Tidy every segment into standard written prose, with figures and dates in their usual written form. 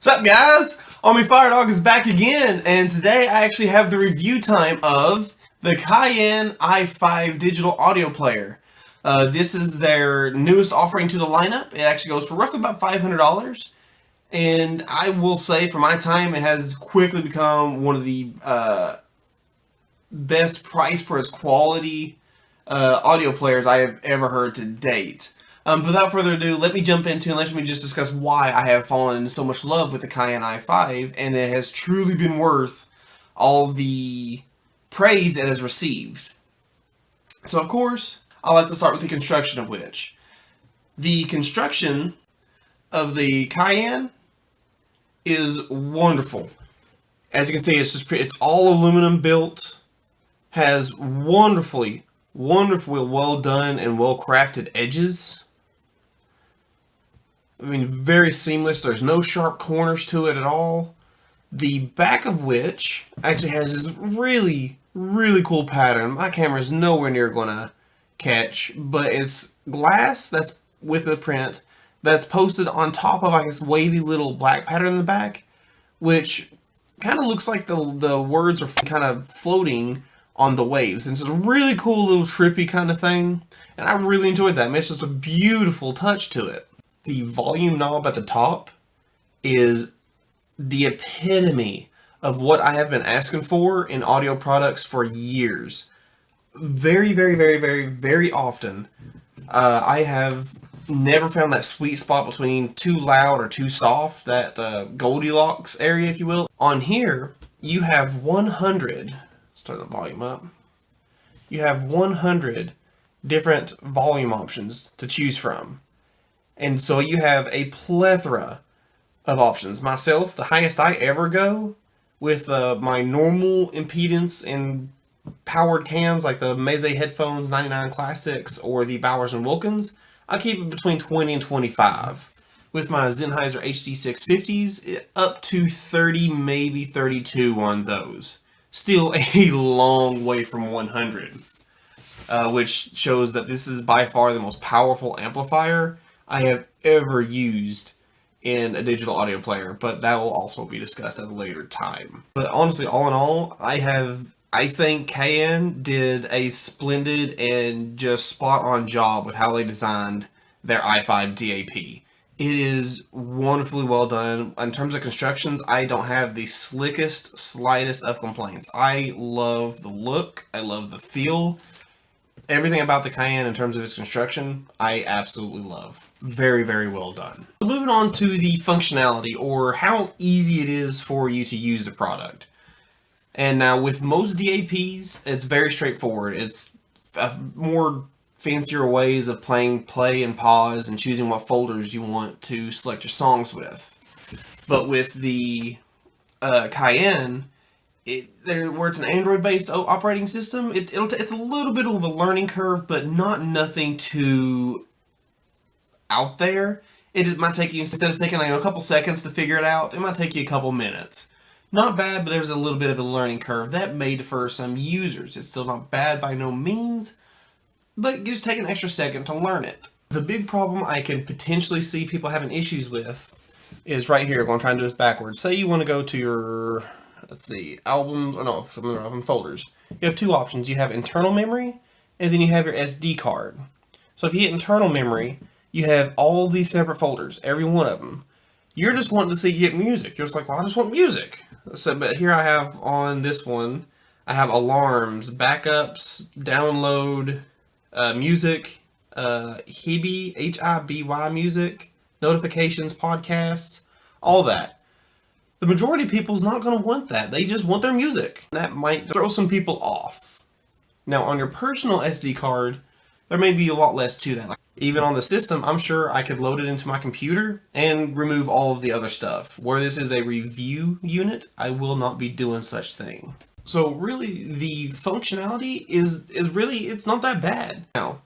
What's up, guys? Army-Firedawg is back again, and today I actually have the review time of the Cayin i5 digital audio player. This is their newest offering to the lineup. It actually goes for roughly about $500, and I will say for my time it has quickly become one of the best price for its quality audio players I have ever heard to date. Without further ado, let me jump into and let me just discuss why I have fallen into so much love with the Cayin i5, and it has truly been worth all the praise it has received. So, of course, I'll have to start with the construction of which. The construction of the Cayin is wonderful. As you can see, it's all aluminum built, has wonderfully well done and well crafted edges. I mean, very seamless. There's no sharp corners to it at all. The back of which actually has this really cool pattern. My camera is nowhere near going to catch, but it's glass that's with a print that's posted on top of like this wavy little black pattern in the back, which kind of looks like the words are kind of floating on the waves. And it's a really cool little trippy kind of thing, and I really enjoyed that. It's just a beautiful touch to it. The volume knob at the top is the epitome of what I have been asking for in audio products for years. Very often, I have never found that sweet spot between too loud or too soft, that Goldilocks area, if you will. On here, you have 100, let's turn the volume up, you have 100 different volume options to choose from. And so you have a plethora of options. Myself, the highest I ever go with my normal impedance and powered cans like the Meze headphones 99 Classics or the Bowers & Wilkins, I keep it between 20 and 25. With my Sennheiser HD650s, up to 30, maybe 32 on those. Still a long way from 100, which shows that this is by far the most powerful amplifier I have ever used in a digital audio player, but that will also be discussed at a later time. But honestly, all in all, I think Cayin did a splendid and just spot on job with how they designed their i5 DAP. It is wonderfully well done. In terms of constructions, I don't have the slightest of complaints. I love the look, I love the feel. Everything about the Cayin in terms of its construction, I absolutely love. Very well done. So moving on to the functionality, or how easy it is for you to use the product. And now with most DAPs, it's very straightforward. It's more fancier ways of playing play and pause and choosing what folders you want to select your songs with. But with the Cayin, where it's an Android-based operating system, it's a little bit of a learning curve, but nothing too out there. It might take you, instead of taking like a couple seconds to figure it out, it might take you a couple minutes. Not bad, but there's a little bit of a learning curve that may defer some users. It's still not bad by no means, but just take an extra second to learn it. The big problem I can potentially see people having issues with is right here. I'm going to try and do this backwards. Say you want to go to your, let's see, albums, or no, some album folders. You have two options. You have internal memory, and then you have your SD card. So if you hit internal memory, you have all these separate folders, every one of them. You're just wanting to see get music. You're just like, well, I just want music. So, but here I have on this one, I have alarms, backups, download, music, Hibi, Hiby music, notifications, podcasts, all that. The majority of people's not going to want that. They just want their music. That might throw some people off. Now, on your personal SD card, there may be a lot less to that. Even on the system, I'm sure I could load it into my computer and remove all of the other stuff. Where this is a review unit, I will not be doing such thing. So really, the functionality is really, it's not that bad. Now,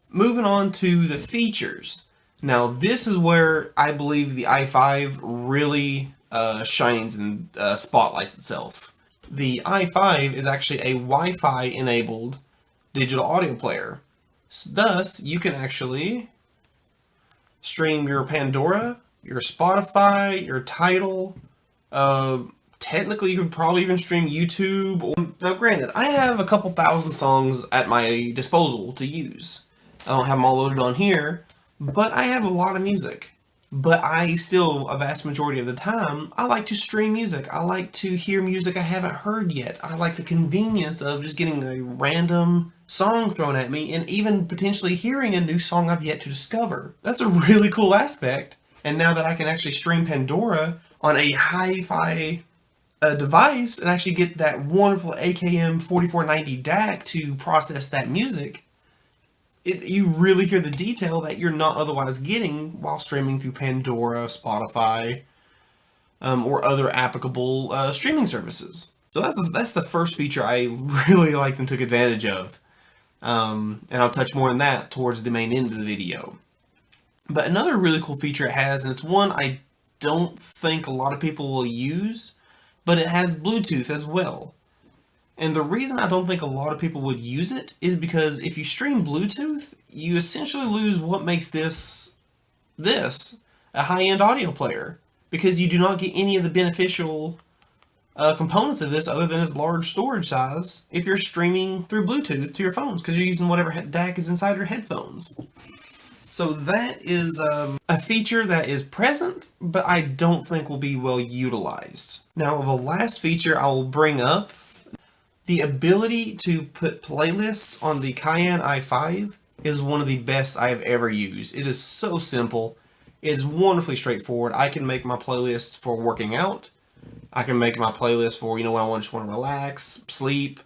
moving on to the features. Now, this is where I believe the i5 really shines and spotlights itself. The i5 is actually a Wi-Fi enabled digital audio player. Thus, you can actually stream your Pandora your Spotify, your Tidal. Technically, you could probably even stream YouTube. Now, granted, I have a couple thousand songs at my disposal to use. I don't have them all loaded on here, but I have a lot of music. But I still, a vast majority of the time, I like to stream music. I like to hear music I haven't heard yet. I like the convenience of just getting a random song thrown at me and even potentially hearing a new song I've yet to discover. That's a really cool aspect. And now that I can actually stream Pandora on a hi-fi device and actually get that wonderful AKM 4490 DAC to process that music, you really hear the detail that you're not otherwise getting while streaming through Pandora, Spotify, or other applicable streaming services. So that's the first feature I really liked and took advantage of. And I'll touch more on that towards the main end of the video. But another really cool feature it has, and it's one I don't think a lot of people will use, but it has Bluetooth as well. And the reason I don't think a lot of people would use it is because if you stream Bluetooth, you essentially lose what makes this a high-end audio player, because you do not get any of the beneficial components of this other than its large storage size if you're streaming through Bluetooth to your phones, because you're using whatever DAC is inside your headphones. So that is a feature that is present, but I don't think will be well utilized. Now, the last feature I will bring up, the ability to put playlists on the Cayin i5 is one of the best I've ever used. It is so simple. It is wonderfully straightforward. I can make my playlist for working out. I can make my playlist for, when I just want to relax, sleep,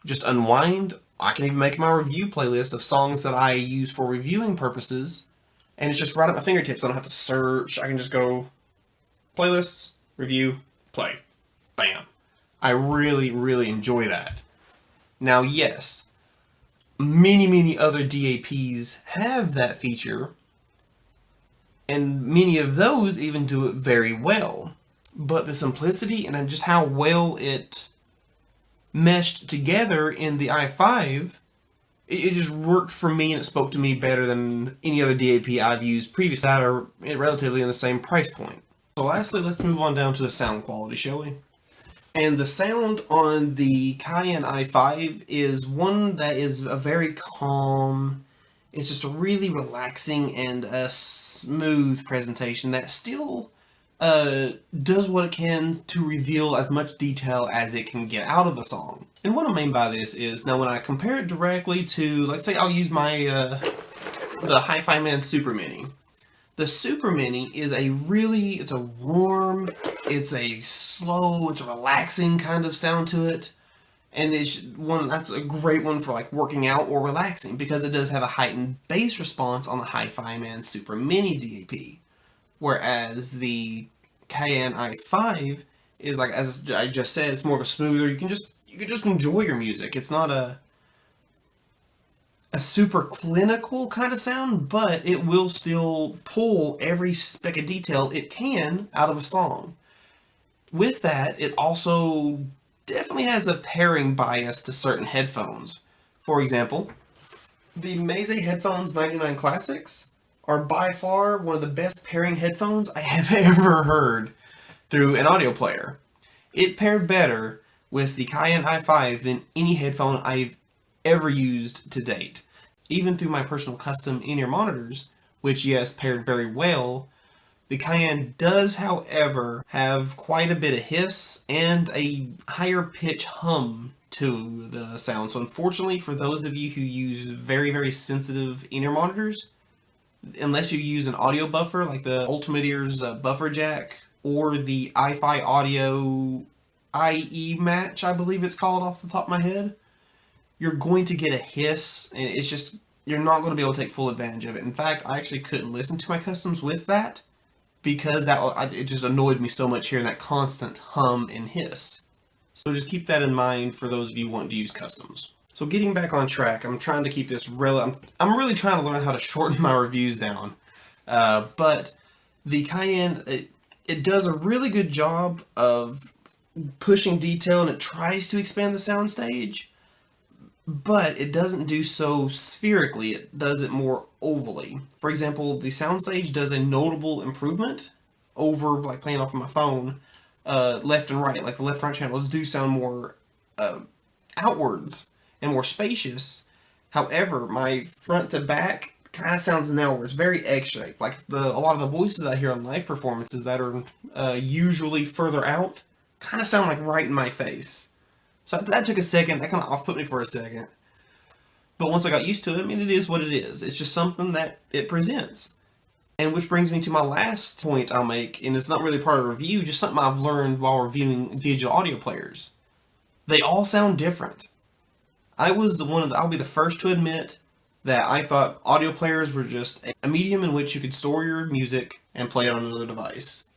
just unwind. I can even make my review playlist of songs that I use for reviewing purposes, and it's just right at my fingertips. I don't have to search. I can just go playlists, review, play. Bam. I really, really enjoy that. Now, yes, many other DAPs have that feature, and many of those even do it very well. But the simplicity and just how well it meshed together in the i5, it just worked for me, and it spoke to me better than any other DAP I've used previously that are relatively in the same price point. So lastly, let's move on down to the sound quality, shall we? And the sound on the Cayin i5 is one that is a very calm, it's just a really relaxing and a smooth presentation that still does what it can to reveal as much detail as it can get out of a song. And what I mean by this is, now when I compare it directly to, let's say I'll use my the Hi-Fi Man Super Mini. The Super Mini is it's a warm, it's a slow, it's a relaxing kind of sound to it. And that's a great one for like working out or relaxing, because it does have a heightened bass response on the Hi-Fi Man Super Mini DAP. Whereas the Cayin i5 is, like, as I just said, it's more of a smoother, you can just enjoy your music. It's not a super clinical kind of sound, but it will still pull every speck of detail it can out of a song. With that, it also definitely has a pairing bias to certain headphones. For example, the Meze Headphones 99 Classics are by far one of the best pairing headphones I have ever heard through an audio player. It paired better with the Cayin i5 than any headphone I've ever used to date. Even through my personal custom in-ear monitors, which yes, paired very well, the Cayin does, however, have quite a bit of hiss and a higher pitch hum to the sound. So unfortunately, for those of you who use very sensitive in-ear monitors, unless you use an audio buffer like the Ultimate Ears buffer jack or the iFi Audio IE Match, I believe it's called off the top of my head, you're going to get a hiss, and it's just, you're not going to be able to take full advantage of it. In fact, I actually couldn't listen to my customs with that because it just annoyed me so much hearing that constant hum and hiss. So just keep that in mind for those of you wanting to use customs. So getting back on track, I'm trying to keep this I'm really trying to learn how to shorten my reviews down. But the Cayin, it does a really good job of pushing detail, and it tries to expand the soundstage. but it doesn't do so spherically, it does it more ovally. For example, the soundstage does a notable improvement over, like playing off of my phone, left and right. Like the left and right channels do sound more outwards and more spacious. However, my front to back kind of sounds narrower. It's very egg-shaped. Like a lot of the voices I hear on live performances that are usually further out kind of sound like right in my face. So that took a second. That kind of off-put me for a second. But once I got used to it, I mean, it is what it is. It's just something that it presents. And which brings me to my last point I'll make, and it's not really part of a review, just something I've learned while reviewing digital audio players. They all sound different. I'll be the first to admit that I thought audio players were just a medium in which you could store your music and play it on another device.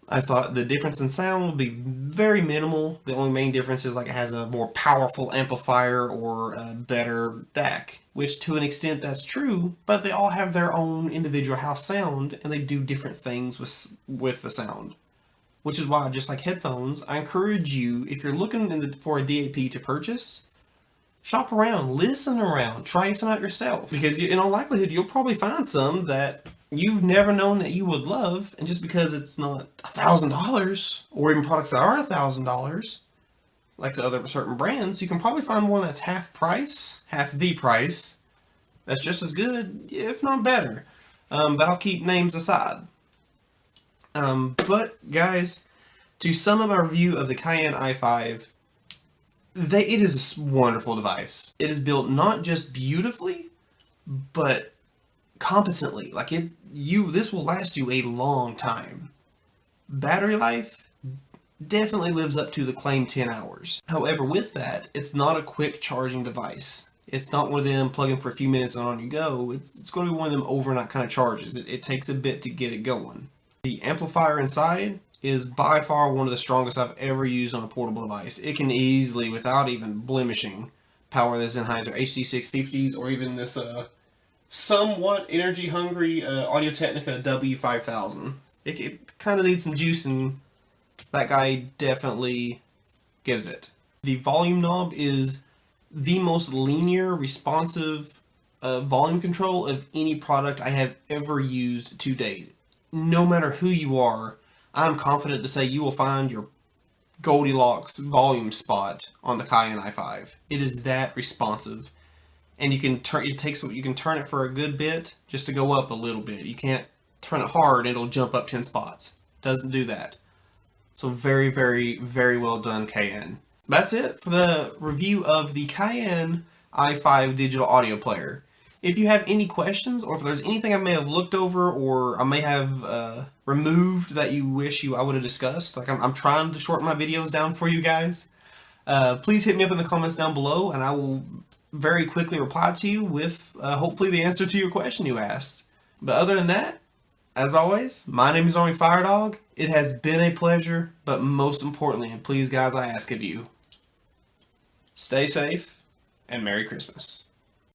I thought the difference in sound would be very minimal. The only main difference is like it has a more powerful amplifier or a better DAC, which to an extent that's true, but they all have their own individual house sound and they do different things with the sound. Which is why, just like headphones, I encourage you, if you're looking for a DAP to purchase, shop around, listen around, try some out yourself. Because in all likelihood, you'll probably find some that you've never known that you would love, and just because it's not $1,000, or even products that are $1,000, like the other certain brands, you can probably find one that's half the price, that's just as good, if not better. But I'll keep names aside. But guys, to sum up our review of the Cayin i5, it is a wonderful device. It is built not just beautifully, but competently. Like this will last you a long time. Battery life definitely lives up to the claimed 10 hours. However, with that, it's not a quick charging device. It's not one of them plug in for a few minutes and on you go. It's going to be one of them overnight kind of charges. It takes a bit to get it going. The amplifier inside is by far one of the strongest I've ever used on a portable device. It can easily, without even blemishing, power the Sennheiser HD650s or even this somewhat energy-hungry Audio-Technica W5000. It kind of needs some juice, and that guy definitely gives it. The volume knob is the most linear, responsive volume control of any product I have ever used to date. No matter who you are, I'm confident to say you will find your Goldilocks volume spot on the Cayin i5. It is that responsive, and you can turn it for a good bit just to go up a little bit. You can't turn it hard and it'll jump up 10 spots. Doesn't do that. So very, very, very well done, Cayin. That's it for the review of the Cayin i5 digital audio player. If you have any questions, or if there's anything I may have looked over, or I may have removed that you wish I would have discussed, like I'm trying to shorten my videos down for you guys, please hit me up in the comments down below, and I will very quickly reply to you with hopefully the answer to your question you asked. But other than that, as always, my name is Army-Firedawg. It has been a pleasure, but most importantly, and please guys, I ask of you, stay safe and Merry Christmas.